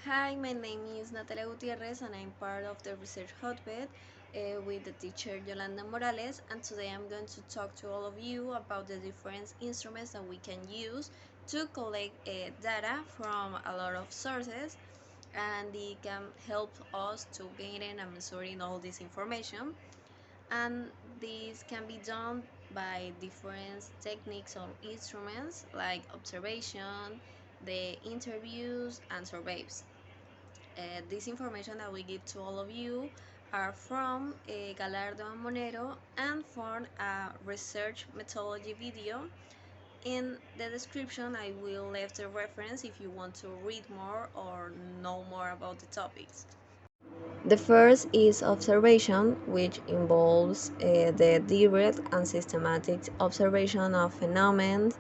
Hi, my name is Natalia Gutierrez and I'm part of the research hotbed with the teacher Yolanda Morales, and today I'm going to talk to all of you about the different instruments that we can use to collect data from a lot of sources, and it can help us to gaining and measuring all this information, and this can be done by different techniques or instruments like observation, the interviews and surveys. This information that we give to all of you are from Gallardo and Moreno and from a research methodology video. In the description, I will leave the reference if you want to read more or know more about the topics. The first is observation, which involves the direct and systematic observation of phenomena,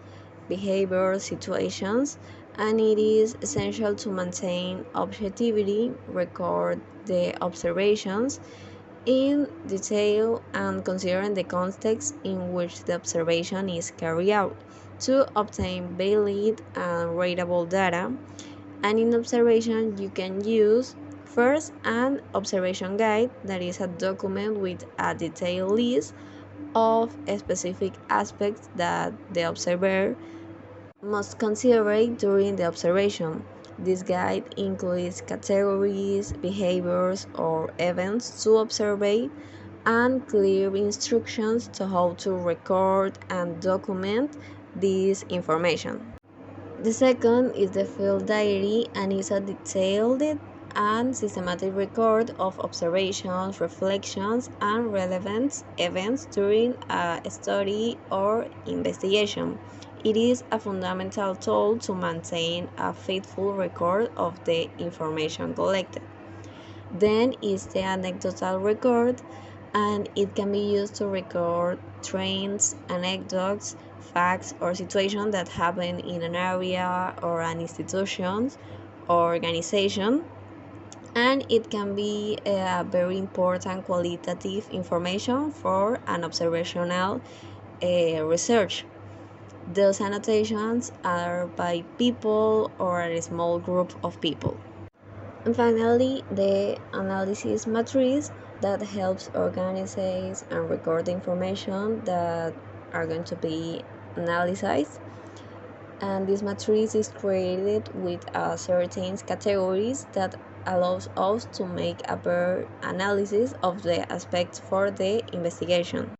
behavior, situations, and it is essential to maintain objectivity, record the observations in detail, and considering the context in which the observation is carried out to obtain valid and readable data. And in observation, you can use first an observation guide, that is a document with a detailed list of specific aspects that the observer must consider during the observation. This guide includes categories, behaviors, or events to observe and clear instructions to how to record and document this information. The second is the field diary and is a detailed and systematic record of observations, reflections, and relevant events during a study or investigation. It is a fundamental tool to maintain a faithful record of the information collected. Then is the anecdotal record, and it can be used to record trends, anecdotes, facts, or situations that happen in an area or an institution or organization. And it can be a very important qualitative information for an observational research. Those annotations are by people or a small group of people. And finally, the analysis matrix that helps organize and record the information that are going to be analyzed. And this matrix is created with certain categories that allows us to make a better analysis of the aspects for the investigation.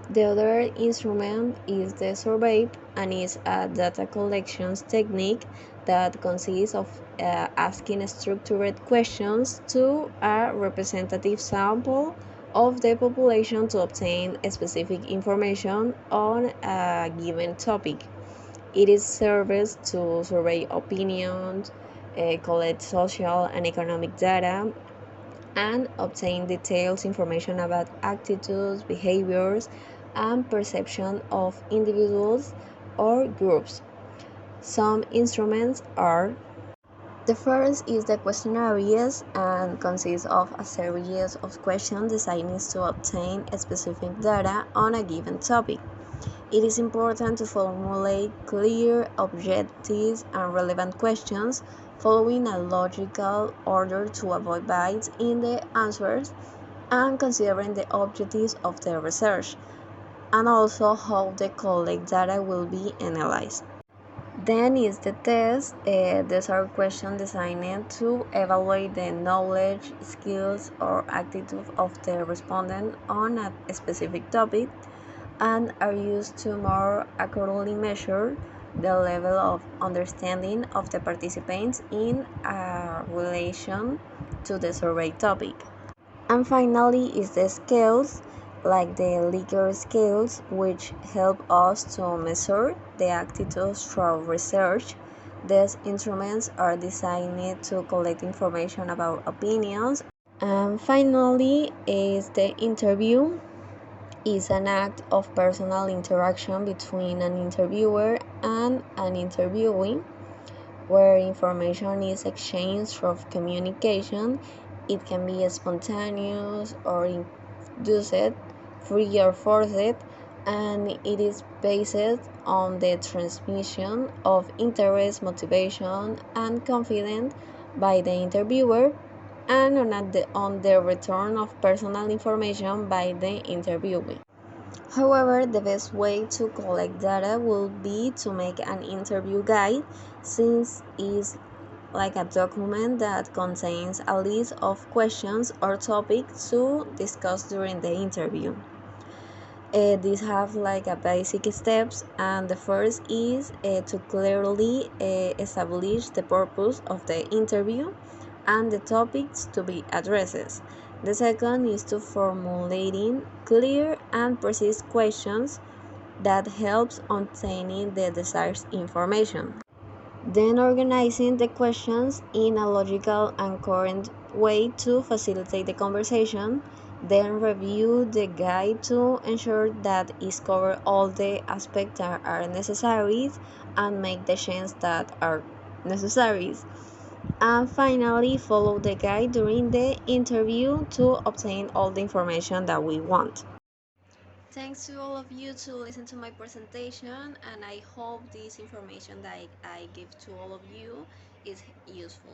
The other instrument is the survey, and is a data collection technique that consists of asking structured questions to a representative sample of the population to obtain specific information on a given topic. It is serves to survey opinions, collect social and economic data, and obtain detailed information about attitudes, behaviors, and perception of individuals or groups. Some instruments are: the first is the questionnaires and consists of a series of questions designed to obtain specific data on a given topic. It is important to formulate clear, objective, and relevant questions following a logical order to avoid bias in the answers, and considering the objectives of the research, and also how the collected data will be analyzed. Then is the test. These are questions designed to evaluate the knowledge, skills, or attitude of the respondent on a specific topic, and are used to more accurately measure the level of understanding of the participants in relation to the survey topic. And finally is the scales, like the Likert scales, which help us to measure the attitudes through research. These instruments are designed to collect information about opinions. And finally is the interview. Is an act of personal interaction between an interviewer and an interviewee, where information is exchanged through communication. It can be spontaneous or induced, free or forced, and it is based on the transmission of interest, motivation, and confidence by the interviewer and on the return of personal information by the interviewee. However, the best way to collect data will be to make an interview guide, since it's like a document that contains a list of questions or topics to discuss during the interview. These have like a basic steps, and the first is to clearly establish the purpose of the interview and the topics to be addressed. The second is to formulating clear and precise questions that helps obtaining the desired information. Then organizing the questions in a logical and current way to facilitate the conversation. Then review the guide to ensure that it covers all the aspects that are necessary and make the changes that are necessary. And finally, follow the guide during the interview to obtain all the information that we want. Thanks to all of you to listen to my presentation, and I hope this information that I give to all of you is useful.